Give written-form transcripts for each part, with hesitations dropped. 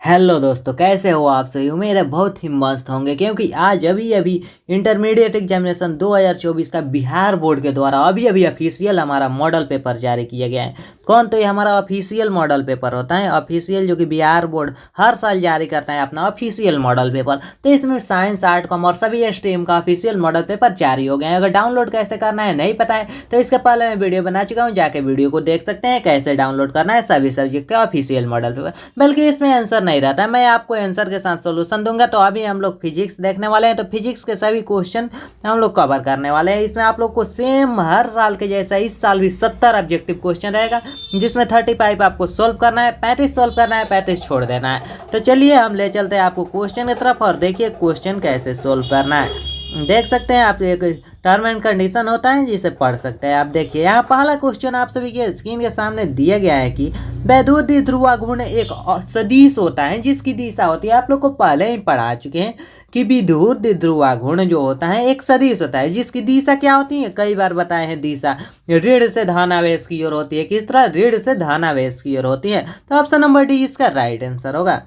Hello दोस्तों, कैसे हो आप सही। उम्मीद है बहुत ही मस्त होंगे, क्योंकि आज अभी अभी इंटरमीडिएट एग्जामिनेशन 2024 का बिहार बोर्ड के द्वारा अभी अभी ऑफिशियल हमारा मॉडल पेपर जारी किया गया है। कौन? तो ये हमारा ऑफिशियल मॉडल पेपर होता है, ऑफिशियल, जो कि बिहार बोर्ड हर साल जारी करता है अपना ऑफिशियल मॉडल पेपर। तो इसमें साइंस, आर्ट, कॉमर्स सभी स्ट्रीम का ऑफिशियल मॉडल पेपर जारी हो गया है। अगर डाउनलोड कैसे करना है नहीं पता है तो इसके पहले मैं वीडियो बना चुका हूँ, जाके वीडियो को देख सकते हैं कैसे डाउनलोड करना है सभी सब्जेक्ट का ऑफिशियल मॉडल पेपर। बल्कि इसमें आंसर नहीं रहता है, मैं आपको आंसर के साथ सॉल्यूशन दूंगा। तो अभी हम लोग फिजिक्स देखने वाले हैं, तो फिजिक्स के सभी क्वेश्चन हम लोग कवर करने वाले हैं। इसमें आप लोग को सेम हर साल के जैसा इस साल भी 70 ऑब्जेक्टिव क्वेश्चन रहेगा, जिसमें 35 आपको सोल्व करना है, 35 सोल्व करना है, 35 छोड़ देना है। तो चलिए हम ले चलते हैं आपको क्वेश्चन की तरफ और देखिए क्वेश्चन कैसे सोल्व करना है। देख सकते हैं आप, एक टर्म एंड कंडीशन होता है जिसे पढ़ सकते हैं। आप देखिए यहाँ पहला क्वेश्चन आप सभी के स्क्रीन के सामने दिया गया है कि वैद्युत ध्रुवाघूर्ण एक सदिश होता है जिसकी दिशा होती है, आप लोग को पहले ही पढ़ा चुके हैं कि विद्युत ध्रुवाघूर्ण जो होता है एक सदिश होता है जिसकी दिशा क्या होती है, कई बार बताए हैं, दिशा ऋण से धनावेश की ओर होती है। किस तरह? ऋण से धनावेश की ओर होती है। तो ऑप्शन नंबर डी इसका राइट आंसर होगा।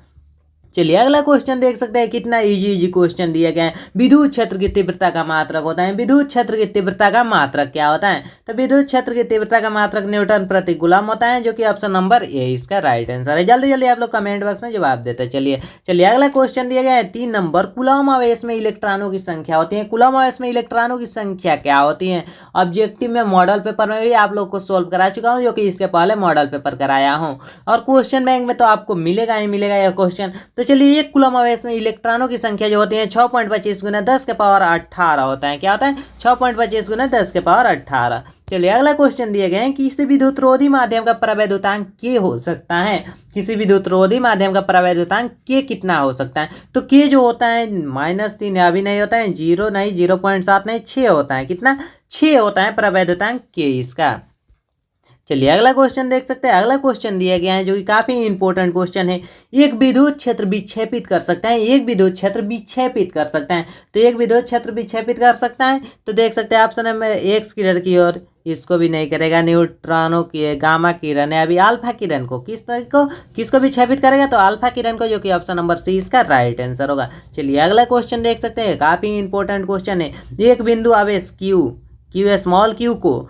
चलिए अगला क्वेश्चन देख सकते हैं, कितना इजी क्वेश्चन दिया गया है। विद्युत क्षेत्र की तीव्रता का मात्रक होता है। विद्युत क्षेत्र की तीव्रता का मात्रक क्या होता है? तो विद्युत क्षेत्र की तीव्रता का मात्रक न्यूटन प्रति कूलम होता है, जो कि ऑप्शन नंबर ए इसका राइट आंसर है। जल्दी जल्दी आप लोग कमेंट बॉक्स में जवाब देते चलिए अगला क्वेश्चन दिया गया है 3 नंबर। कूलम आवेश में इलेक्ट्रॉनों की संख्या होती है। कूलम आवेश में इलेक्ट्रॉनों की संख्या क्या होती है? ऑब्जेक्टिव में मॉडल पेपर में भी आप लोग को सोल्व करा चुका हूँ, जो कि इसके पहले मॉडल पेपर कराया हूँ, और क्वेश्चन बैंक में तो आपको मिलेगा ही मिलेगा यह क्वेश्चन। तो चलिए एक कूलम आवेश में इलेक्ट्रॉनों की संख्या जो होती है 6.25 गुना 10 के पावर 18 होता है। क्या होता है? 6.25 गुना 10 के पावर 18। चलिए अगला क्वेश्चन दिए गए हैं, किसी विद्युतरोधी माध्यम का प्रवैधुतांक के हो सकता है। किसी विद्युतरोधी माध्यम का प्रवैधुतांक के कितना हो सकता है? तो के जो होता है -3 अभी नहीं होता है, 0 नहीं, 0.7 नहीं, 6 होता है। कितना? 6 होता है प्रवैधुतांक के इसका। चलिए अगला क्वेश्चन देख सकते हैं। अगला क्वेश्चन दिया गया है जो कि काफी इंपॉर्टेंट क्वेश्चन है। एक विद्युत क्षेत्र विक्षेपित कर सकता है। एक विद्युत क्षेत्र विक्षेपित कर सकता है। तो एक विद्युत क्षेत्र विक्षेपित कर सकता है, तो देख सकते हैं ऑप्शन है एक्स किरण की ओर, इसको भी नहीं करेगा। न्यूट्रॉनों की गामा किरण है, अभी अल्फा किरण को किसको विक्षेपित करेगा? तो अल्फा किरण को, जो कि ऑप्शन नंबर सी इसका राइट आंसर होगा। चलिए अगला क्वेश्चन देख सकते हैं, काफी इंपॉर्टेंट क्वेश्चन है। एक बिंदु आवेश क्यू स्मॉल क्यू को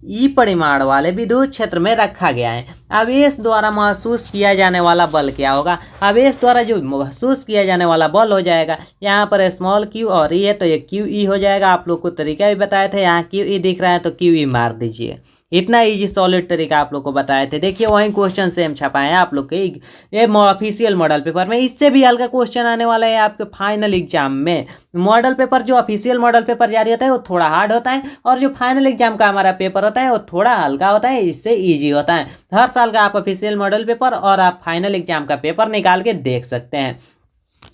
ई परिमाण वाले विद्युत क्षेत्र में रखा गया है। आवेश द्वारा महसूस किया जाने वाला बल क्या होगा? आवेश द्वारा जो महसूस किया जाने वाला बल हो जाएगा, यहाँ पर स्मॉल क्यू और ई है तो ये क्यू ई हो जाएगा। आप लोग को तरीका भी बताए थे, यहाँ क्यू ई दिख रहा है तो क्यू ई मार दीजिए। इतना इजी सॉलिड तरीका आप लोग को बताए थे। देखिए वही क्वेश्चन सेम छपाए हैं आप लोग के ये ऑफिशियल मॉडल पेपर में। इससे भी हल्का क्वेश्चन आने वाला है आपके फाइनल एग्जाम में। मॉडल पेपर, जो ऑफिशियल मॉडल पेपर जारी होता है वो थोड़ा हार्ड होता है, और जो फाइनल एग्जाम का हमारा पेपर होता है वो थोड़ा हल्का होता है, इससे ईजी होता है। हर साल का आप ऑफिशियल मॉडल पेपर और आप फाइनल एग्जाम का पेपर निकाल के देख सकते हैं।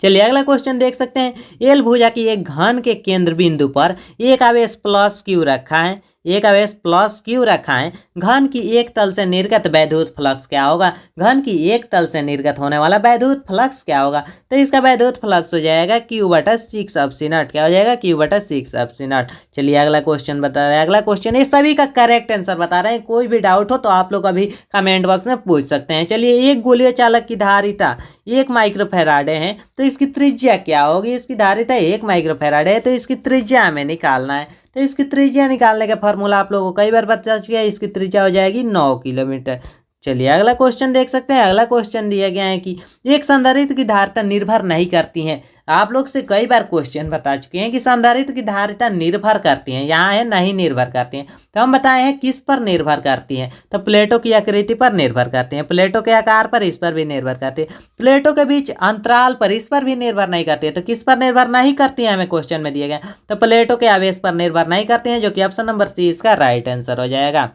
चलिए अगला क्वेश्चन देख सकते हैं। एल भुजा की एक घन के केंद्र बिंदु पर एक आवेश प्लस क्यू रखा है। एक आवेश प्लस क्यू रखा है। घन की एक तल से निर्गत वैद्युत फ्लक्स क्या होगा? घन की एक तल से निर्गत होने वाला वैद्युत फ्लक्स क्या होगा? तो इसका वैद्युत फ्लक्स हो जाएगा Q/6 एप्सिलॉन। क्या हो जाएगा? Q/6 epsilon. चलिए अगला क्वेश्चन बता रहे हैं। अगला क्वेश्चन ये सभी का करेक्ट आंसर बता रहे हैं। कोई भी डाउट हो तो आप लोग अभी कमेंट बॉक्स में पूछ सकते हैं। चलिए एक गोलीय चालक की धारिता 1 माइक्रोफैराडे है, तो इसकी त्रिज्या क्या होगी? इसकी धारिता 1 माइक्रोफैराडे है, तो इसकी त्रिज्या हमें निकालना है। तो इसकी त्रिज्या निकालने का फॉर्मूला आप लोगों को कई बार बता चुका है। इसकी त्रिज्या हो जाएगी 9 किलोमीटर। चलिए अगला क्वेश्चन देख सकते हैं। अगला क्वेश्चन दिया गया है कि एक संधारित्र की धारिता निर्भर नहीं करती है। आप लोग से कई बार क्वेश्चन बता चुके हैं कि संधारित्र की धारिता निर्भर करती है, यहाँ है नहीं निर्भर करती है। तो हम बताए हैं किस पर निर्भर करती है? तो प्लेटों की आकृति पर निर्भर करती है, प्लेटों के आकार पर, इस पर भी निर्भर करती है, प्लेटों के बीच अंतराल पर, इस पर भी निर्भर नहीं करती है। तो किस पर निर्भर नहीं करती है हमें क्वेश्चन में दिया गया? तो प्लेटों के आवेश पर निर्भर नहीं करती है, जो कि ऑप्शन नंबर सी इसका राइट आंसर हो जाएगा।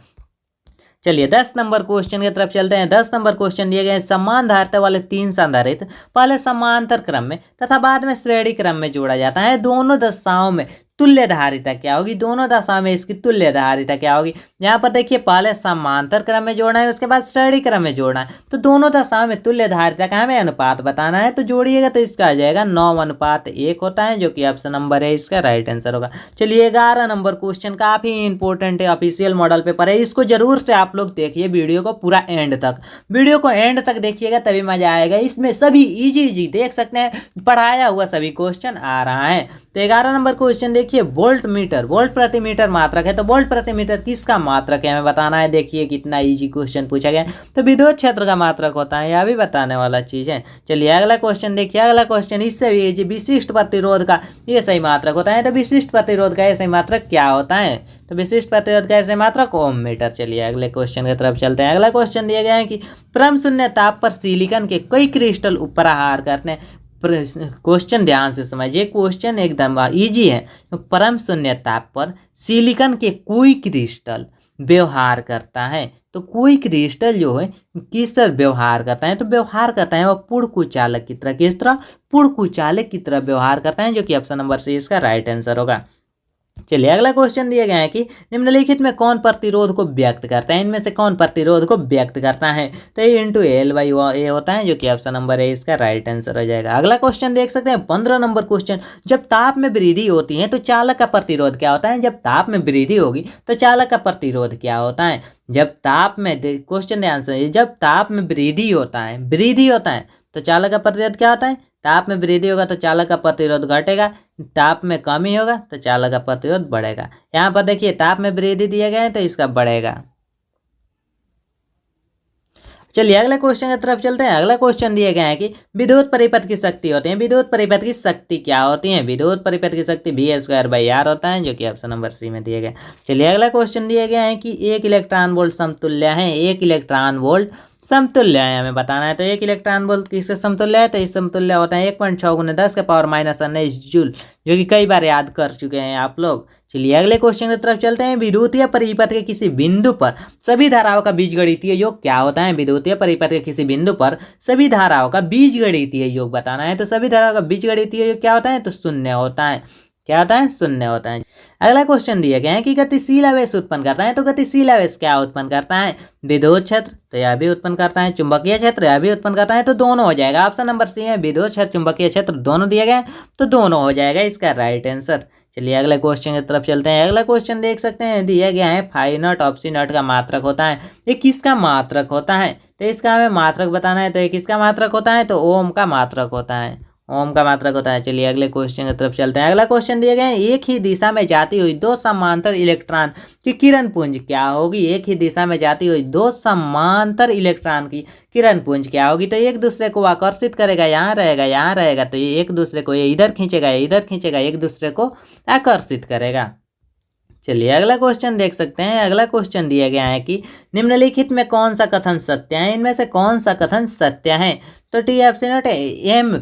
चलिए 10 नंबर क्वेश्चन की तरफ चलते हैं। 10 नंबर क्वेश्चन दिए गए समान धारिता वाले 3 संधारित्र पहले समांतर क्रम में तथा बाद में श्रेणी क्रम में जोड़ा जाता है। दोनों दशाओं में तुल्य धारिता क्या होगी, दोनों दशा में इसकी तुल्य धारिता क्या होगी। यहाँ पर देखिए पहले समांतर क्रम में जोड़ना है, उसके बाद श्रेणी क्रम में जोड़ना है। तो दोनों दशा में तुल्य धारिता का हमें अनुपात बताना है, तो जोड़िएगा तो इसका आ जाएगा 9:1 होता है, जो कि ऑप्शन नंबर है इसका राइट आंसर होगा। चलिए 11 नंबर क्वेश्चन काफी इंपॉर्टेंट है, ऑफिशियल मॉडल पेपर है, इसको जरूर से आप लोग देखिए वीडियो को पूरा एंड तक, वीडियो को एंड तक देखिएगा तभी मजा आएगा। इसमें सभी इजी देख सकते हैं, पढ़ाया हुआ सभी क्वेश्चन आ रहा है। तो 11 नंबर क्वेश्चन देखिए, वोल्ट मीटर, वोल्ट प्रति मीटर मात्रक है, तो वोल्ट प्रति मीटर किसका मात्रक है हमें बताना है। देखिए कितना इजी क्वेश्चन पूछा गया, तो विद्युत क्षेत्र का मात्रक होता है, यह भी बताने वाला चीज है। चलिए अगला क्वेश्चन देखिए, अगला क्वेश्चन इससे भी इजी, विशिष्ट प्रतिरोध का ये सही मात्रक होता है, तो विशिष्ट प्रतिरोध का ये सही मात्रक क्या होता है, तो विशिष्ट प्रतिरोध का ऐसे मात्रक ओम मीटर। चलिए अगले क्वेश्चन की तरफ चलते हैं। अगला क्वेश्चन दिया गया है कि परम शून्य ताप पर सिलिकॉन के कई क्रिस्टल ऊपर आहार करते हैं। क्वेश्चन ध्यान से समझिए, क्वेश्चन एकदम इजी है। तो परम शून्य ताप पर सिलिकॉन के कोई क्रिस्टल व्यवहार करता है, तो कोई क्रिस्टल जो है किस तरह व्यवहार करता है, तो व्यवहार करता है वह पूर्ण कुचालक की तरह, किस तरह, पूर्ण कुचालक की तरह व्यवहार करता है, जो कि ऑप्शन नंबर सी इसका राइट आंसर होगा। चलिए अगला क्वेश्चन दिया गया है कि निम्नलिखित में कौन प्रतिरोध को व्यक्त करता है, इनमें से कौन प्रतिरोध को व्यक्त करता है, तो A/L/A होता है, जो कि ऑप्शन नंबर है इसका राइट आंसर हो जाएगा। अगला क्वेश्चन देख सकते हैं 15 नंबर क्वेश्चन, जब ताप में वृद्धि होती है तो चालक का प्रतिरोध क्या होता है। जब ताप में वृद्धि होगी तो चालक का प्रतिरोध क्या होता है। जब ताप में, क्वेश्चन ध्यान से, जब ताप में वृद्धि होता है तो चालक का प्रतिरोध क्या होता है। ताप में वृद्धि होगा तो चालक का प्रतिरोध घटेगा, ताप में कमी होगा तो चालक का प्रतिरोध बढ़ेगा। यहाँ पर देखिए ताप में वृद्धि दिया गया है तो इसका बढ़ेगा। चलिए अगले क्वेश्चन की तरफ चलते हैं। अगला क्वेश्चन दिया गया है कि विद्युत परिपथ की शक्ति होती है, विद्युत परिपथ की शक्ति क्या होती है, विद्युत परिपथ की शक्ति V² होता है, जो कि ऑप्शन नंबर सी में दिया गया। चलिए अगला क्वेश्चन दिया गया है कि 1 इलेक्ट्रॉन वोल्ट समतुल्य है, 1 इलेक्ट्रॉन वोल्ट समतुल्य है हमें बताना है। तो 1 इलेक्ट्रॉन वोल्ट किससे समतुल्य है, तो इस समतुल्य होता है 1.6 × 10⁻⁻19 जूल, जो कि कई बार याद कर चुके हैं आप लोग। चलिए अगले क्वेश्चन की तरफ चलते हैं। विद्युतीय परिपथ के किसी बिंदु पर सभी धाराओं का बीजगणितीय योग क्या होता है। विद्युतीय परिपथ के किसी बिंदु पर सभी धाराओं का बीजगणितीय योग बताना है, तो सभी धाराओं का बीजगणितीय योग क्या होता है, तो 0 होता है। क्या होता है, 0 होता है। अगला क्वेश्चन दिया गया है कि गतिशील आवेश उत्पन्न करता है, तो गतिशील आवेश क्या उत्पन्न करता है, विद्युत क्षेत्र, तो यह भी उत्पन्न करता है, चुंबकीय क्षेत्र यह भी उत्पन्न करता है, तो दोनों हो जाएगा। ऑप्शन नंबर सी है, विद्युत क्षेत्र चुंबकीय क्षेत्र दोनों दिया गया, तो दोनों हो जाएगा इसका राइट आंसर। चलिए अगले क्वेश्चन की तरफ चलते हैं। अगला क्वेश्चन देख सकते हैं, दिया गया है φ0 ऑफ C0 का मात्रक होता है, ये किसका मात्रक होता है, तो इसका हमें मात्रक बताना है। तो ये किसका मात्रक होता है, तो ओम का मात्रक होता है, ओम का मात्रक होता है। चलिए अगले क्वेश्चन की तरफ चलते हैं। अगला क्वेश्चन दिए गए हैं, एक ही दिशा में जाती हुई 2 समांतर इलेक्ट्रॉन की किरण पुंज क्या होगी। एक ही दिशा में जाती हुई 2 समांतर इलेक्ट्रॉन की किरण पुंज क्या होगी, तो एक दूसरे को आकर्षित करेगा, यहाँ रहेगा, तो ये एक दूसरे को, ये इधर खींचेगा, एक दूसरे को आकर्षित करेगा। चलिए अगला क्वेश्चन देख सकते हैं। अगला क्वेश्चन दिया गया है कि निम्नलिखित में कौन सा कथन सत्य है, इनमें से कौन सा कथन सत्य है, तो T/M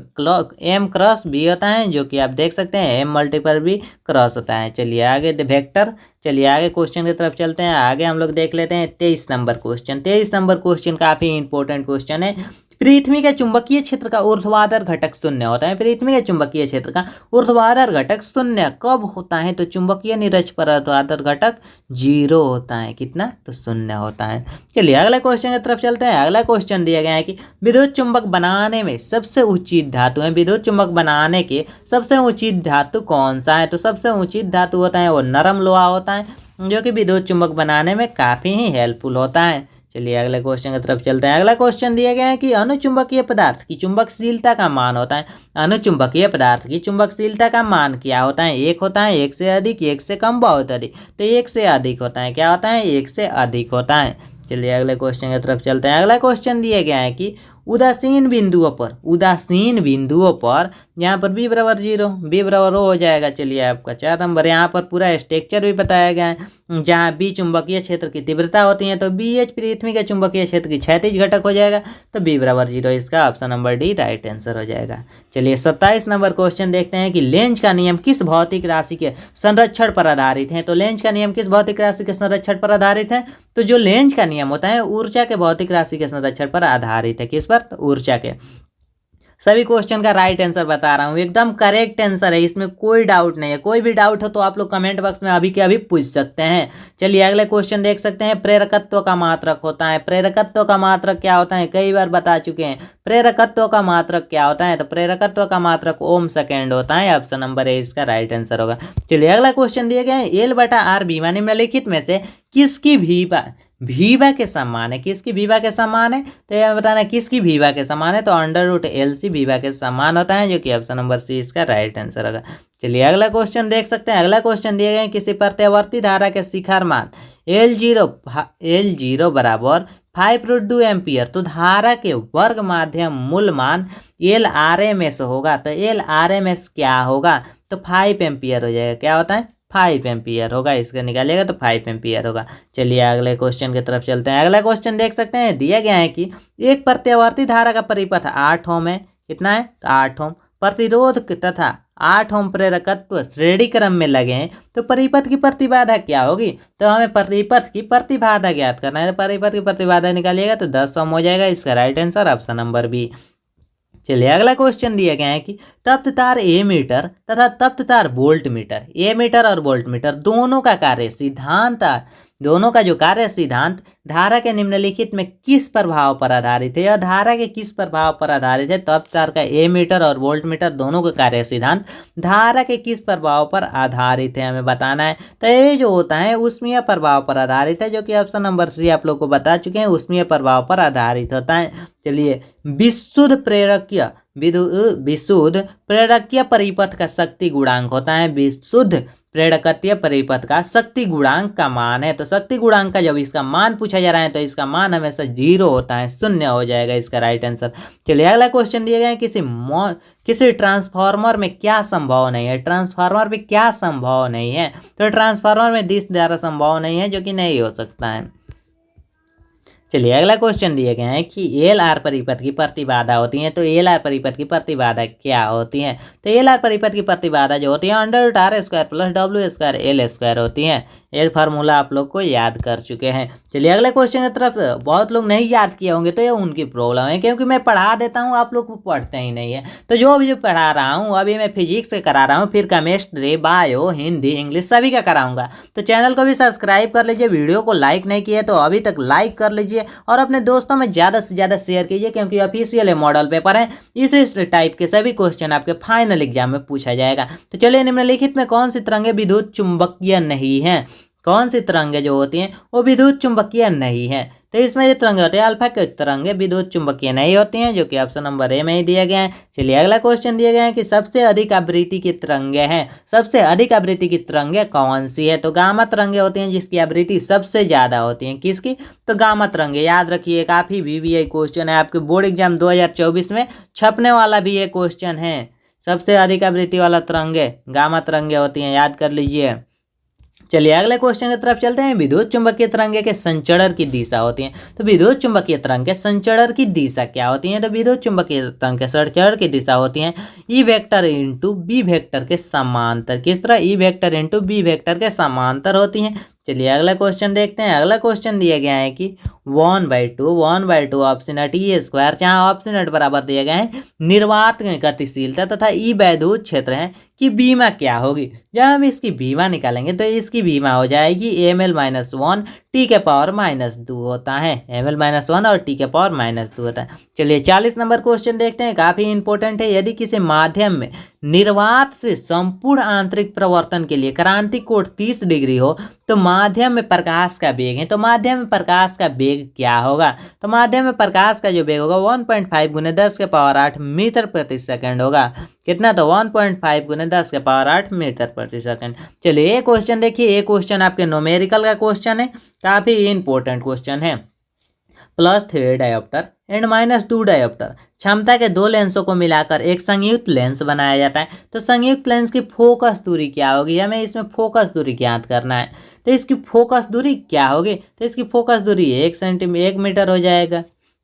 क्रॉस B होता है, जो कि आप देख सकते हैं M×B क्रॉस होता है। चलिए आगे वेक्टर। चलिए आगे क्वेश्चन की तरफ चलते हैं। आगे हम लोग देख लेते हैं 23 नंबर क्वेश्चन। 23 नंबर क्वेश्चन काफी इंपॉर्टेंट क्वेश्चन है। पृथ्वी के चुंबकीय क्षेत्र का ऊर्ध्वाधर घटक 0 होता है। पृथ्वी के चुंबकीय क्षेत्र का ऊर्ध्वाधर घटक 0 कब होता है, तो चुंबकीय निरक्ष पर ऊर्ध्वाधर घटक 0 होता है, कितना, तो 0 होता है। चलिए अगला क्वेश्चन की तरफ चलते हैं। अगला क्वेश्चन दिया गया है कि विद्युत चुंबक बनाने में सबसे ऊंची धातु है, विद्युत चुंबक बनाने के सबसे ऊंची धातु कौन सा है, तो सबसे ऊंची धातु होता है वो नरम लोहा होता है, जो कि विद्युत चुंबक बनाने में काफी ही हेल्पफुल होता है। चलिए अगले क्वेश्चन की तरफ चलते हैं। अगला क्वेश्चन दिया गया है कि अनुचुंबकीय पदार्थ की चुंबकशीलता का मान होता है, अनुचुंबकीय पदार्थ की चुंबकशीलता का मान क्या होता है, 1 होता है, 1 से अधिक, 1 से कम, बहुत अधिक, तो 1 से अधिक होता है। क्या होता है, 1 से अधिक होता है। चलिए अगले क्वेश्चन की तरफ चलते हैं। अगला क्वेश्चन दिया गया है कि उदासीन बिंदुओं पर यहाँ पर B=0, B=0 हो जाएगा। चलिए आपका 4 नंबर। यहाँ पर पूरा स्ट्रक्चर भी बताया गया है, जहाँ B चुंबकीय क्षेत्र की तीव्रता होती है, तो BH पृथ्वी के चुंबकीय क्षेत्र की क्षैतिज घटक हो जाएगा, तो B=0 इसका option number D right answer हो जाएगा। चलिए 27 नंबर क्वेश्चन देखते हैं कि लेंज का नियम किस भौतिक राशि के संरक्षण पर आधारित है, तो लेंज का नियम किस भौतिक राशि के संरक्षण पर आधारित है, तो जो लेंज का नियम होता है ऊर्जा के भौतिक राशि के संरक्षण पर आधारित है, किस पर, तो ऊर्जा के। सभी क्वेश्चन का राइट आंसर बता रहा हूँ, एकदम करेक्ट आंसर है, इसमें कोई डाउट नहीं है। कोई भी डाउट हो तो आप लोग कमेंट बॉक्स में अभी के अभी पूछ सकते हैं। चलिए अगले क्वेश्चन देख सकते हैं। प्रेरकत्व का मात्रक होता है, प्रेरकत्व का मात्रक क्या होता है, कई बार बता चुके हैं। प्रेरकत्व का मात्रक क्या होता है, तो प्रेरकत्व का मात्रक ओम सेकेंड होता है। ऑप्शन नंबर ए इसका राइट आंसर होगा। चलिए अगला क्वेश्चन दिए गए हैं, L/R बीमा निम्नलिखित में से किसकी भीवा के समान है, किसकी भीवा के समान है, तो यह बताना किसकी भीवा के समान है, तो √LC भीवा के समान होता है, जो कि ऑप्शन नंबर सी इसका राइट आंसर होगा। चलिए अगला क्वेश्चन देख सकते हैं। अगला क्वेश्चन दिए गए किसी प्रत्यावर्ती धारा के शिखर मान L0 बराबर 5√2 एम्पियर, तो धारा के वर्ग माध्यम मूल मान LRMS होगा, तो LRMS क्या होगा, तो 5 एम्पियर हो जाएगा। क्या होता है, 5 एम्पियर होगा, इसका निकालिएगा तो 5 एम्पियर होगा। चलिए अगले क्वेश्चन की तरफ चलते हैं। अगला क्वेश्चन देख सकते हैं, दिया गया है कि एक प्रत्यावर्ती धारा का परिपथ 8 ओम है, कितना है, तो 8 ओम, प्रतिरोध तथा 8 ओम प्रेरकत्व श्रेणी क्रम में लगे हैं, तो परिपथ की प्रतिबाधा क्या होगी, तो हमें परिपथ की प्रतिबाधा ज्ञात करना है। परिपथ की प्रतिबाधा निकालिएगा तो 10 ओम हो जाएगा, इसका right answer option number B. चलिए अगला क्वेश्चन दिया गया है कि तप्त तार एमीटर तथा तप्त तार वोल्ट मीटर, एमीटर और वोल्ट मीटर दोनों का कार्य सिद्धांत, दोनों का जो कार्य सिद्धांत धारा के निम्नलिखित में किस प्रभाव पर आधारित है, या धारा के किस प्रभाव पर आधारित है। तप्त तार का एमीटर और वोल्ट मीटर दोनों का कार्य सिद्धांत धारा के किस प्रभाव पर आधारित है, हमें बताना है। तो ये जो होता है ऊष्मीय प्रभाव पर आधारित है, जो कि ऑप्शन नंबर सी आप लोग को बता चुके हैं, ऊष्मीय प्रभाव पर आधारित होता है। चलिए विशुद्ध प्रेरकीय परिपथ का शक्ति गुणांक होता है, विशुद्ध प्रेरकत्व परिपथ का शक्ति गुणांक का मान है, तो शक्ति गुणांक का जब इसका मान पूछा जा रहा है तो इसका मान हमेशा 0 होता है, 0 हो जाएगा इसका राइट आंसर। चलिए अगला क्वेश्चन दिया गया है, किसी ट्रांसफार्मर में क्या संभव नहीं है, ट्रांसफार्मर में क्या संभव नहीं है, तो ट्रांसफार्मर में डिश द्वारा संभव नहीं है, जो कि नहीं हो सकता है। चलिए अगला क्वेश्चन दिए गए हैं कि LR परिपथ की प्रतिबाधा होती है, तो LR परिपथ की प्रतिबाधा क्या होती है, तो LR परिपथ की प्रतिबाधा जो होती है √R² + W²L² होती है। ये फार्मूला आप लोग को याद कर चुके हैं। चलिए अगले क्वेश्चन की तरफ, बहुत लोग नहीं याद किए होंगे तो ये उनकी प्रॉब्लम है, क्योंकि मैं पढ़ा देता हूँ, आप लोग को पढ़ते ही नहीं है। तो जो भी पढ़ा रहा हूँ अभी मैं फिजिक्स से करा रहा हूँ, फिर केमिस्ट्री, बायो, हिंदी, इंग्लिश सभी का कराऊंगा। तो चैनल को भी सब्सक्राइब कर लीजिए, वीडियो को लाइक नहीं किए तो अभी तक लाइक कर लीजिए और अपने दोस्तों में ज़्यादा से ज़्यादा शेयर कीजिए, क्योंकि ऑफिशियल मॉडल पेपर है, इस टाइप के सभी क्वेश्चन आपके फाइनल एग्जाम में पूछा जाएगा। तो चलिए निम्नलिखित में कौन सी तरंगें विद्युत चुंबकीय नहीं है, कौन सी तरंगें जो होती हैं वो विद्युत चुंबकीय नहीं है, तो इसमें जो तरंगे होती है अल्फा के तरंगे विद्युत चुंबकीय नहीं होती हैं, जो कि ऑप्शन नंबर ए में ही दिया गया है। चलिए अगला क्वेश्चन दिया गया है कि सबसे अधिक आवृत्ति की तरंगे हैं, सबसे अधिक आवृत्ति की तरंगे कौन सी है, तो गामा तरंगे होती हैं जिसकी आवृत्ति सबसे ज्यादा होती है, किसकी, तो गामा तरंगे। याद रखिए काफी VVI क्वेश्चन है, आपके बोर्ड एग्जाम 2024 में छपने वाला भी ये क्वेश्चन है। सबसे अधिक आवृत्ति वाला तरंगे गामा तरंगे होती हैं, याद कर लीजिए। चलिए अगले क्वेश्चन की तरफ चलते हैं। विद्युत चुंबकीय तरंगे के संचरण की दिशा होती है, तो विद्युत चुंबकीय तरंग के संचरण की दिशा क्या होती है, तो विद्युत चुंबकीय तरंग के संचरण की दिशा होती है E vector into B vector के समांतर। किस तरह, E vector into B vector के समांतर होती हैं। चलिए अगला क्वेश्चन देखते हैं। अगला क्वेश्चन दिया गया है कि 1/2 ऑप्शन T² जहाँ ऑप्शन एट बराबर दिए गए हैं निर्वात गतिशीलता तथा ई वैद्युत क्षेत्र है कि बीमा क्या होगी। जब हम इसकी बीमा निकालेंगे तो इसकी बीमा हो जाएगी ml-1 T⁻2 होता है, ml-1 और T⁻2 होता है। चलिए 40 नंबर क्वेश्चन देखते हैं, काफी इंपॉर्टेंट है। यदि किसी माध्यम में निर्वात से संपूर्ण आंतरिक प्रवर्तन के लिए क्रांति कोण 30 डिग्री हो तो माध्यम में प्रकाश का वेग है, तो माध्यम में प्रकाश का वेग क्या होगा, तो माध्यम में प्रकाश का जो वेग होगा 1.5 × 10⁸ मीटर प्रति सेकंड होगा। कितना, तो 1.5 × 10⁸ मीटर प्रति सेकंड। चलिए ये क्वेश्चन देखिए, ये क्वेश्चन आपके न्यूमेरिकल का क्वेश्चन है, काफी इंपॉर्टेंट क्वेश्चन है। +3 डायोप्टर एंड -2 डायोप्टर क्षमता के दो लेंसों को मिलाकर एक संयुक्त लेंस बनाया जाता है, तो संयुक्त लेंस की फोकस दूरी क्या होगी, हमें इसमें फोकस दूरी ज्ञात करना है। तो इसकी फोकस दूरी क्या होगी, तो इसकी फोकस दूरी 1 मीटर हो जाएगा।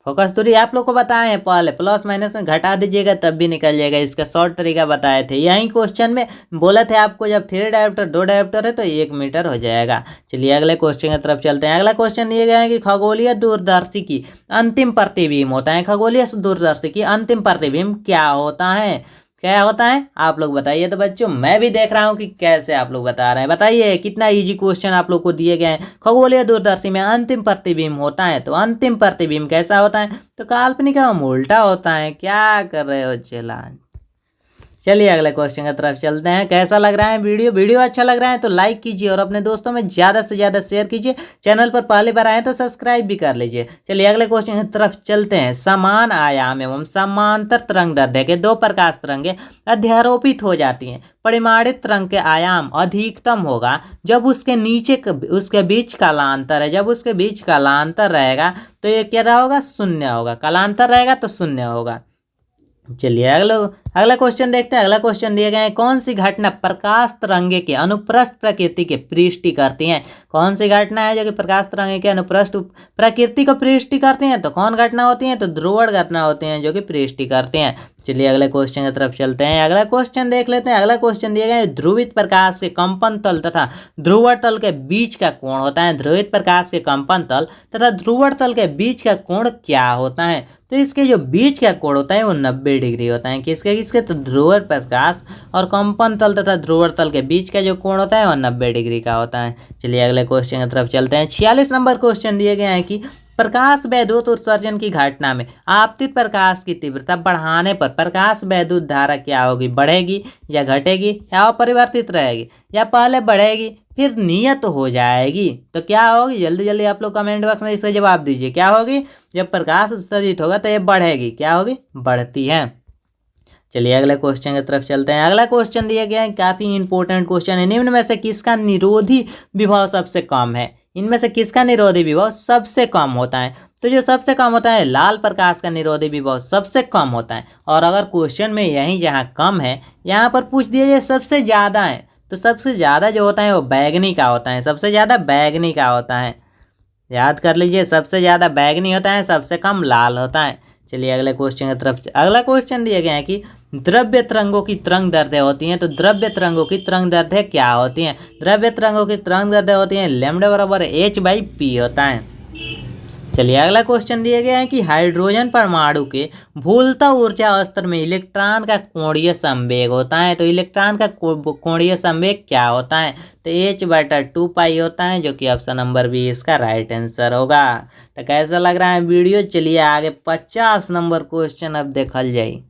फोकस दूरी आप लोग को बताए हैं पहले, प्लस माइनस में घटा दीजिएगा तब भी निकल जाएगा। इसका शॉर्ट तरीका बताए थे, यही क्वेश्चन में बोला थे आपको, जब 3 डायोप्टर 2 डायोप्टर है तो 1 मीटर हो जाएगा। चलिए अगले क्वेश्चन की तरफ चलते हैं। अगला क्वेश्चन दिया गया है कि खगोलीय दूरदर्शी की अंतिम प्रतिबिंब होता है। खगोलीय दूरदर्शी की अंतिम प्रतिबिंब क्या होता है, क्या होता है आप लोग बताइए। तो बच्चों मैं भी देख रहा हूँ कि कैसे आप लोग बता रहे हैं, बताइए कितना इजी क्वेश्चन आप लोग को दिए गए हैं। खगोलीय दूरदर्शी में अंतिम प्रतिबिंब होता है, तो अंतिम प्रतिबिंब कैसा होता है, तो काल्पनिक एवं उल्टा होता है। क्या कर रहे हो चला। चलिए अगले क्वेश्चन की तरफ चलते हैं। कैसा लग रहा है वीडियो अच्छा लग रहा है तो लाइक कीजिए और अपने दोस्तों में ज़्यादा से ज़्यादा शेयर कीजिए। चैनल पर पहली बार आए तो सब्सक्राइब भी कर लीजिए। चलिए अगले क्वेश्चन की तरफ चलते हैं। समान आयाम एवं समांतर तरंग दैर्ध्य के 2 प्रकाश तरंगें अध्यारोपित हो जाती हैं। परिमाणित तरंग के आयाम अधिकतम होगा जब उसके नीचे उसके बीच कालांतर है, जब उसके बीच कालांतर रहेगा तो ये क्या होगा, शून्य होगा। कालांतर रहेगा तो शून्य होगा। चलिए अगला क्वेश्चन देखते हैं। अगला क्वेश्चन दिए गए हैं, कौन सी घटना प्रकाश तरंगे के अनुप्रस्थ प्रकृति के पृष्टि करती हैं। कौन सी घटना है जो कि प्रकाश तरंगे के अनुप्रस्थ प्रकृति को पृष्टि करती हैं, तो कौन घटना होती है, तो ध्रुवण घटना होती हैं जो कि पृष्टि करती हैं। चलिए अगले क्वेश्चन की तरफ चलते हैं। अगला क्वेश्चन देख लेते हैं। अगला क्वेश्चन दिया गया है, ध्रुवित प्रकाश के कंपन तल तथा ध्रुवण तल के बीच का कोण होता है। ध्रुवित प्रकाश के कंपन तल तथा ध्रुवण तल के बीच का कोण क्या होता है, तो इसके जो बीच का कोण होता है वो 90 डिग्री होता है। किसके तो ध्रुवण प्रकाश और कंपन तल तथा ध्रुवण तल के बीच का जो कोण होता है वो 90 डिग्री का होता है। चलिए अगले क्वेश्चन की तरफ चलते हैं। 46 नंबर क्वेश्चन दिए गए हैं कि प्रकाश वैद्युत उत्सर्जन की घटना में आपतित प्रकाश की तीव्रता बढ़ाने पर प्रकाश वैद्युत धारा क्या होगी, बढ़ेगी या घटेगी या अपरिवर्तित रहेगी या पहले बढ़ेगी फिर नियत हो जाएगी, तो क्या होगी, जल्दी जल्दी आप लोग कमेंट बॉक्स में इसका जवाब दीजिए। क्या होगी, जब प्रकाश उत्सर्जित होगा तो ये बढ़ेगी, क्या होगी, बढ़ती है। चलिए अगले क्वेश्चन की तरफ चलते हैं। अगला क्वेश्चन दिया गया है, काफी इंपॉर्टेंट क्वेश्चन है। निम्न में से किसका निरोधी विभव सबसे कम है, इनमें से किसका निरोधी विभव सबसे कम होता है, तो जो सबसे कम होता है लाल प्रकाश का निरोधी विभव सबसे कम होता है। और अगर क्वेश्चन में यही जहाँ कम है यहाँ पर पूछ दिया जाए सबसे ज़्यादा है, तो सबसे ज़्यादा जो होता है वो बैगनी का होता है, सबसे ज़्यादा बैगनी का होता है, याद कर लीजिए। सबसे ज़्यादा बैगनी होता है, सबसे कम लाल होता है। चलिए अगले क्वेश्चन की तरफ। अगला क्वेश्चन दिया गया है कि द्रव्य तरंगों की तरंग दैर्ध्य होती हैं, तो द्रव्य तरंगों की तरंग दैर्ध्य क्या होती हैं, द्रव्य तरंगों की तरंग दैर्ध्य होती हैं लैम्ब्डा बराबर h/p होता है। चलिए अगला क्वेश्चन दिया गया है कि हाइड्रोजन परमाणु के भूलता ऊर्जा स्तर में इलेक्ट्रॉन का कोणीय संवेग होता है, तो इलेक्ट्रॉन का कोणीय संवेग क्या होता है, तो h/2π होता है, जो कि ऑप्शन नंबर बी इसका राइट आंसर होगा। तो कैसा लग रहा है वीडियो। चलिए आगे 50 नंबर क्वेश्चन अब देखल जाए।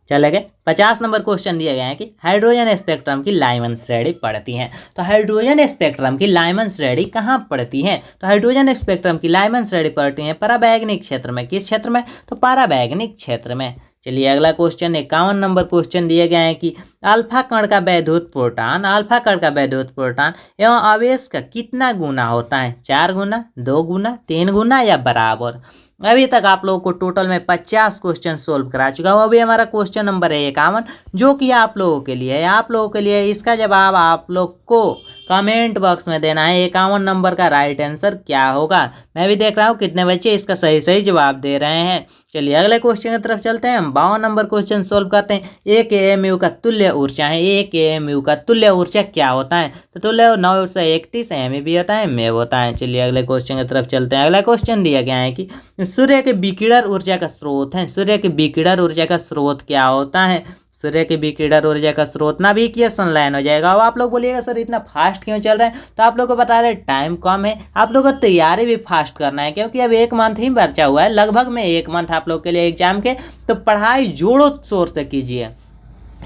चले गए 50 नंबर क्वेश्चन दिए गए हैं कि हाइड्रोजन स्पेक्ट्रम की लाइमन श्रेणी पड़ती है, तो हाइड्रोजन स्पेक्ट्रम की लाइमन श्रेणी कहाँ पड़ती है, तो हाइड्रोजन स्पेक्ट्रम की लाइमन श्रेणी पड़ती है पराबैंगनिक क्षेत्र में। किस क्षेत्र में, तो पराबैंगनिक क्षेत्र में। चलिए अगला क्वेश्चन 51 नंबर क्वेश्चन दिए गए हैं कि अल्फा कण का वैद्युत प्रोटॉन, अल्फा कण का वैद्युत प्रोटॉन एवं आवेश का कितना गुना होता है, 4 गुना, 2 गुना, 3 गुना या बराबर। अभी तक आप लोगों को टोटल में 50 क्वेश्चन सोल्व करा चुका हूँ। अभी हमारा क्वेश्चन नंबर है 51, जो कि आप लोगों के लिए है। आप लोगों के लिए इसका जवाब आप लोग को कमेंट बॉक्स में देना है। 51 नंबर का राइट आंसर क्या होगा। मैं भी देख रहा हूँ कितने बच्चे इसका सही जवाब दे रहे हैं। चलिए अगले क्वेश्चन की तरफ चलते हैं। हम 52 नंबर क्वेश्चन सोल्व करते हैं। 1 AMU का तुल्य ऊर्जा है, 1 AMU का तुल्य ऊर्जा क्या होता है, तो तुल्य 9 से 31 MeV होता है, मेव होता है। चलिए अगले क्वेश्चन की तरफ चलते हैं। अगला क्वेश्चन दिया गया है कि सूर्य के विकिरण ऊर्जा का स्रोत है, सूर्य के विकिरण ऊर्जा का स्रोत क्या होता है, सूर्य के विकिरण ऊर्जा का स्रोत ना भी किया संलयन हो जाएगा। अब आप लोग बोलिएगा सर इतना फास्ट क्यों चल रहा है, तो आप लोग को बता रहे टाइम कम है, आप लोग को तैयारी भी फास्ट करना है, क्योंकि अब 1 मंथ ही बचा हुआ है, लगभग में 1 मंथ आप लोग के लिए एग्जाम के, तो पढ़ाई जोड़ो शोर से कीजिए।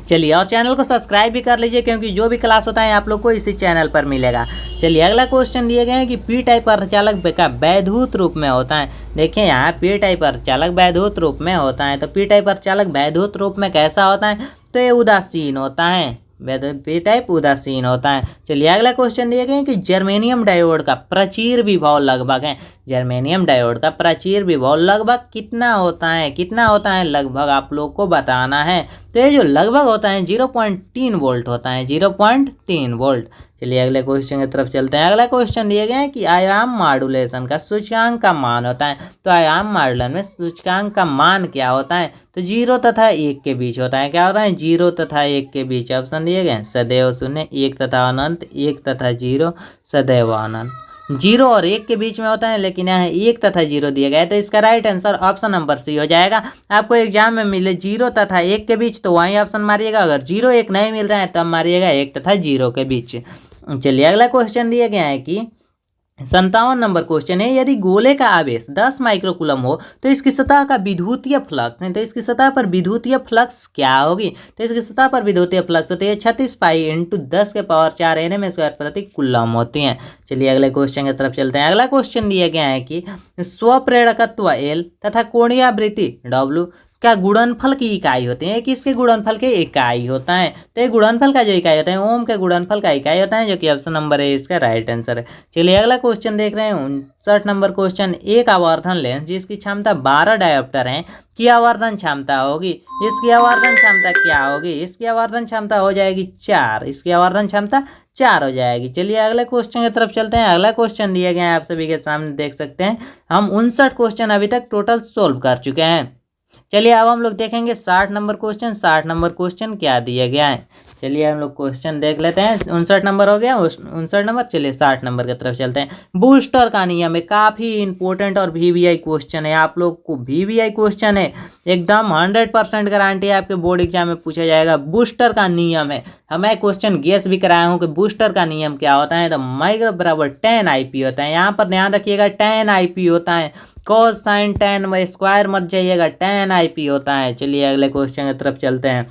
चलिए और चैनल को सब्सक्राइब भी कर लीजिए, क्योंकि जो भी क्लास होता है आप लोग को इसी चैनल पर मिलेगा। चलिए अगला क्वेश्चन दिए गए हैं कि पी टाइप अर्धचालक का वैद्युत रूप में होता है। देखिए यहाँ पी टाइप अर्धचालक वैद्युत रूप में होता है, तो पी टाइप अर्धचालक वैद्युत रूप में कैसा होता है, तो ये उदासीन होता है, पी टाइप उदासीन होता है। चलिए अगला क्वेश्चन दिए गए हैं कि जर्मेनियम डायोड का प्रचीर विभव लगभग है, जर्मेनियम डायोड का प्राचीर विभव लगभग कितना होता है, कितना होता है लगभग आप लोग को बताना है। तो ये जो लगभग होता है 0.3 वोल्ट होता है, 0.3 वोल्ट। चलिए अगले क्वेश्चन की तरफ चलते हैं। अगला क्वेश्चन दिए गए हैं कि आयाम मॉड्यूलेशन का सूचकांक का मान होता है। तो आयाम मॉड्यूलेशन में सूचकांक का मान क्या होता है, तो 0 तथा 1 के बीच होता है। क्या होता है, 0 तथा 1 के बीच। ऑप्शन दिए गए सदैव शून्य, 1 तथा अनंत, 1 तथा 0, सदैव अनंत। 0 और 1 के बीच में होता है, लेकिन यहाँ 1 तथा 0 दिया गया है, तो इसका right answer option number C हो जाएगा। आपको एग्जाम में मिले 0 तथा 1 के बीच तो वहीं ऑप्शन मारिएगा, अगर 0 1 नहीं मिल रहा है तब मारिएगा 1 तथा 0 के बीच। चलिए अगला क्वेश्चन दिया गया है कि 57 नंबर क्वेश्चन है, यदि गोले का आवेश 10 माइक्रोकूलम हो तो इसकी सतह का विद्युतीय फ्लक्स है, तो इसकी सतह पर विद्युतीय फ्लक्स क्या होगी, तो इसकी सतह पर विद्युतीय फ्लक्स होती है 36 पाई इंटू 10⁴ Nm स्क्वायर प्रति कूलम होती हैं। चलिए अगले क्वेश्चन की तरफ चलते हैं। अगला क्वेश्चन दिया गया है कि स्वप्रेरकत्व L तथा कोणीयावृत्ति W का गुणनफल की इकाई होती है, किसके गुणनफल के इकाई होता है, तो ये गुणनफल का जो इकाई होता है ओम के गुणनफल का इकाई होता है, जो कि ऑप्शन नंबर है इसका राइट आंसर है। चलिए अगला क्वेश्चन देख रहे हैं 59 नंबर क्वेश्चन, एक आवर्धन लेंस जिसकी क्षमता 12 डायोप्टर है की आवर्धन क्षमता होगी, इसकी आवर्धन क्षमता क्या होगी, इसकी आवर्धन क्षमता हो जाएगी 4, इसकी आवर्धन क्षमता 4 हो जाएगी। चलिए अगले क्वेश्चन की तरफ चलते हैं। अगला क्वेश्चन दिया गया है आप सभी के सामने देख सकते हैं। हम 59 क्वेश्चन अभी तक टोटल सोल्व कर चुके हैं। चलिए अब हम लोग देखेंगे 60 नंबर क्वेश्चन। 60 नंबर क्वेश्चन क्या दिया गया है, चलिए हम लोग क्वेश्चन देख लेते हैं। 59 नंबर हो गया, 59 नंबर। चलिए 60 नंबर की तरफ चलते हैं। बूस्टर का नियम है, काफ़ी इंपॉर्टेंट और VVI क्वेश्चन है, आप लोग को VVI क्वेश्चन है, एकदम 100% गारंटी है आपके बोर्ड एग्जाम में पूछा जाएगा। बूस्टर का नियम है, मैं क्वेश्चन गेस भी कराया हूँ कि बूस्टर का नियम क्या होता है, तो माइक्रो बराबर tan IP होता है। यहाँ पर ध्यान रखिएगा tan IP होता है, cos sin tan स्क्वायर मत जाइएगा, tan IP होता है। चलिए अगले क्वेश्चन की तरफ चलते हैं।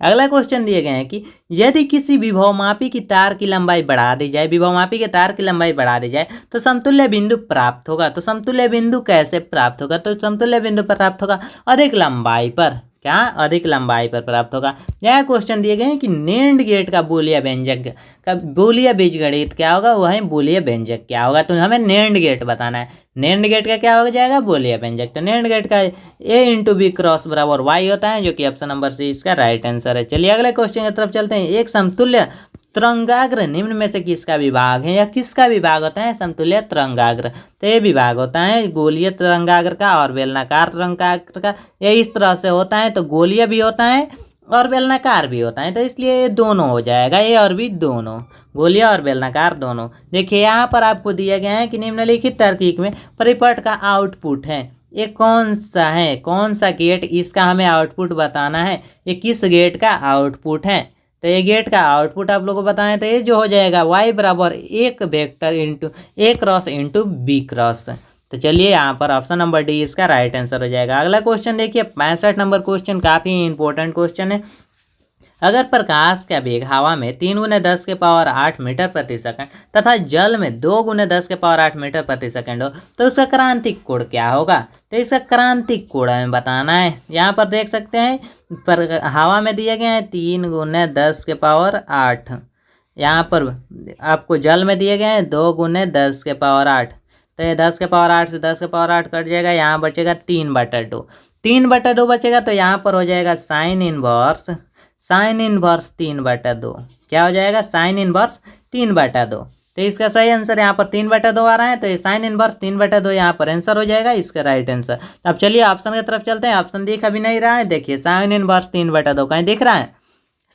अगला क्वेश्चन दिए गए हैं कि यदि किसी विभवमापी की तार की लंबाई बढ़ा दी जाए, विभवमापी के तार की लंबाई बढ़ा दी जाए तो समतुल्य बिंदु प्राप्त होगा। तो समतुल्य बिंदु कैसे प्राप्त होगा, तो समतुल्य बिंदु प्राप्त होगा अधिक लंबाई पर, क्या अधिक लंबाई पर प्राप्त होगा। यह क्वेश्चन दिए गए हैं कि नेंड गेट का बूलिया व्यंजक का बूलिया बीजगणित क्या होगा, वह बूलिया व्यंजक क्या होगा, तो हमें नेंड गेट बताना है। नेंड गेट का क्या हो जाएगा, बूलिया व्यंजक। तो नेंड गेट का A × B क्रॉस बराबर Y होता है, जो कि ऑप्शन नंबर सी इसका राइट आंसर है। चलिए अगले क्वेश्चन की तरफ चलते हैं। एक समतुल्य तरंगाग्र निम्न में से किसका विभाग है, या किसका विभाग होता है, समतुल्य तरंगाग्र। तो ये विभाग होता है गोलीय तरंगाग्र का और बेलनाकार तरंगाग्र का। ये इस तरह से होता है, तो गोलीय भी होता है और बेलनाकार भी होता है, तो इसलिए ये दोनों हो जाएगा, ए और बी दोनों, गोलीय और बेलनाकार दोनों। देखिए यहाँ पर आपको दिया गया है कि निम्नलिखित तरकीब में परिपथ का आउटपुट है, ये कौन सा है, कौन सा गेट, इसका हमें आउटपुट बताना है, ये किस गेट का आउटपुट है। तो ये गेट का आउटपुट आप लोगों को बताएं, तो ये जो हो जाएगा Y बराबर एक vector into A cross into B cross. तो चलिए यहाँ पर ऑप्शन नंबर डी इसका राइट आंसर हो जाएगा। अगला क्वेश्चन देखिए 65 नंबर क्वेश्चन, काफ़ी इंपॉर्टेंट क्वेश्चन है। अगर प्रकाश का वेग हवा में 3 × 10⁸ मीटर प्रति सेकंड तथा जल में 2 × 10⁸ मीटर प्रति सेकंड हो तो उसका क्रांतिक कोण क्या होगा। तो इसका क्रांतिक कोण हमें बताना है। यहाँ पर देख सकते हैं पर हवा में दिए गए हैं 3 × 10⁸, यहाँ पर आपको जल में दिए गए हैं 2 × 10⁸। तो ये 10⁸ से 10⁸ कट जाएगा, यहाँ बचेगा 3/2, 3/2 बचेगा, तो यहाँ पर हो जाएगा साइन इनवर्स 3/2। क्या हो जाएगा, साइन इनवर्स 3/2। तो इसका सही आंसर यहाँ पर 3/2 आ रहा है, तो ये साइन इनवर्स 3/2 यहाँ पर आंसर हो जाएगा, इसका राइट आंसर। अब चलिए ऑप्शन की तरफ चलते हैं। ऑप्शन दिख अभी नहीं रहा है, देखिए साइन इनवर्स 3/2 कहीं दिख रहा है,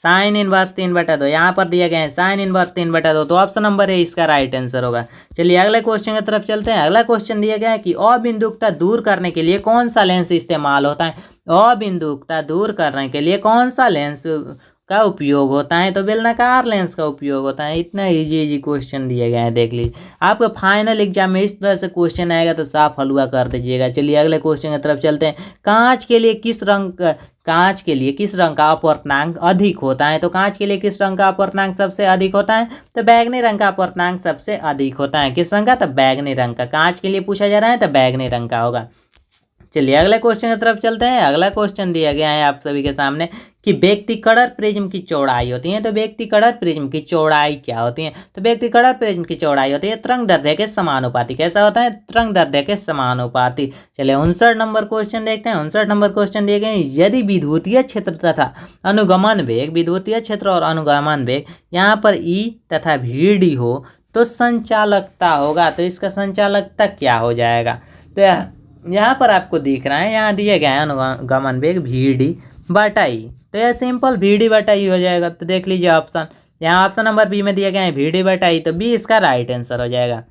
साइन इनवर्स 3/2 यहाँ पर दिए गए हैं, साइन इनवर्स 3/2, तो ऑप्शन नंबर है इसका राइट आंसर होगा। चलिए अगले क्वेश्चन की तरफ चलते हैं। अगला क्वेश्चन दिया गया है कि अबिंदुकता दूर करने के लिए कौन सा लेंस इस्तेमाल होता है। अबिंदुकता दूर करने के लिए कौन सा लेंस का उपयोग होता है, तो बेलनाकार लेंस का उपयोग होता है। इतना इजी क्वेश्चन दिए गए हैं, देख लीजिए। आपको फाइनल एग्जाम में इस तरह से क्वेश्चन आएगा तो साफ हलवा कर दीजिएगा। चलिए अगले क्वेश्चन की तरफ चलते हैं। कांच के लिए किस रंग का अपवर्तनांक अधिक होता है, तो कांच के लिए किस रंग का अपवर्तनांक सबसे अधिक होता है, तो बैगनी रंग का अपवर्तनांक सबसे अधिक होता है। किस रंग का, तो बैगनी रंग का। कांच के लिए पूछा जा रहा है तो बैगनी रंग का होगा। चलिए अगले क्वेश्चन की तरफ चलते हैं। अगला क्वेश्चन दिया गया है आप सभी के सामने कि व्यक्ति कड़र प्रिज्म की चौड़ाई होती है। तो व्यक्ति कड़र प्रिज्म की चौड़ाई क्या होती है? तो व्यक्ति कड़र प्रिज्म की चौड़ाई होती है तरंगदैर्ध्य के समानुपाती। कैसा होता है? तरंगदैर्ध्य के समानुपाती। चलिए 59 नंबर क्वेश्चन देखते हैं। 59 नंबर क्वेश्चन दिए गए, यदि विद्युतीय क्षेत्र तथा अनुगमन वेग, विद्युतीय क्षेत्र और अनुगमन वेग यहाँ पर ई तथा वी डी हो तो संचालकता होगा। तो इसका संचालकता क्या हो जाएगा? तो यहाँ पर आपको दिख रहा है, यहाँ दिया गया है अनुगमन वेग वी डी बटा ई। तो यह सिंपल वी डी बटा ई हो जाएगा। तो देख लीजिए ऑप्शन, यहाँ ऑप्शन नंबर बी में दिया गया है वी डी बटा ई, तो बी इसका राइट आंसर हो जाएगा।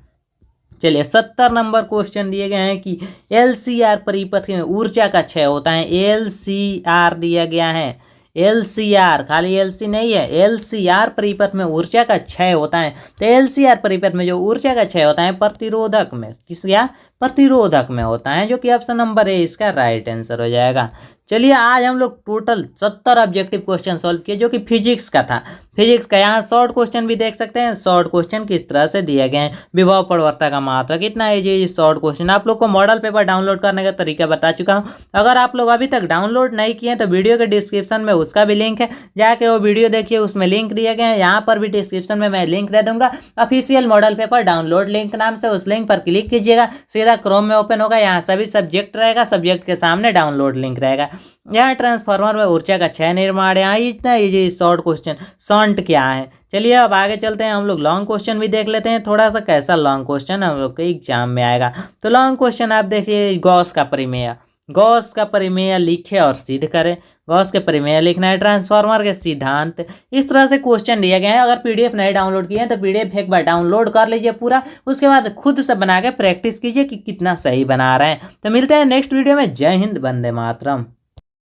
चलिए 70 नंबर क्वेश्चन दिए गए हैं कि एलसीआर परिपथ में ऊर्जा का क्षय होता है। एलसीआर दिया गया है, एलसीआर, खाली एलसी नहीं है, एलसीआर परिपथ में ऊर्जा का क्षय होता है। तो एलसीआर परिपथ में जो ऊर्जा का क्षय होता है प्रतिरोधक में, किस या प्रतिरोधक में होता है, जो कि ऑप्शन नंबर ए इसका राइट आंसर हो जाएगा। चलिए आज हम लोग टोटल 70 ऑब्जेक्टिव क्वेश्चन सॉल्व किए, जो कि फिजिक्स का था। फिजिक्स का यहाँ शॉर्ट क्वेश्चन भी देख सकते हैं। शॉर्ट क्वेश्चन किस तरह से दिए गए हैं, विभव प्रवणता का मात्रा कितना है, ये शॉर्ट क्वेश्चन। आप लोग को मॉडल पेपर डाउनलोड करने का तरीका बता चुका हूँ। अगर आप लोग अभी तक डाउनलोड नहीं किए तो वीडियो के डिस्क्रिप्शन में उसका भी लिंक है, जाके वो वीडियो देखिए, उसमें लिंक दिए गए हैं। यहाँ पर भी डिस्क्रिप्शन में मैं लिंक दे दूंगा, official model paper download link नाम से। उस लिंक पर क्लिक कीजिएगा, सीधा क्रोम में ओपन होगा, यहाँ सभी सब्जेक्ट रहेगा, सब्जेक्ट के सामने डाउनलोड लिंक रहेगा। यहाँ ट्रांसफार्मर में ऊर्जा का क्षय निर्माण, यहाँ इतना इजी शॉर्ट क्वेश्चन। शंट क्या है? चलिए अब आगे चलते हैं, हम लोग लॉन्ग क्वेश्चन भी देख लेते हैं थोड़ा सा, कैसा लॉन्ग क्वेश्चन हम लोग के एग्जाम में आएगा। तो लॉन्ग क्वेश्चन आप देखिए, गॉस का परिमेय, गॉस का परिमेय लिखे और सिद्ध करें। गॉस के परिमेय लिखना है, ट्रांसफार्मर के सिद्धांत, इस तरह से क्वेश्चन दिए गए हैं। अगर पीडीएफ नहीं डाउनलोड किए हैं तो पीडीएफ एक बार डाउनलोड कर लीजिए पूरा, उसके बाद खुद से बना के प्रैक्टिस कीजिए कि कितना सही बना रहे हैं। तो मिलते हैं नेक्स्ट वीडियो में। जय हिंद, वंदे मातरम।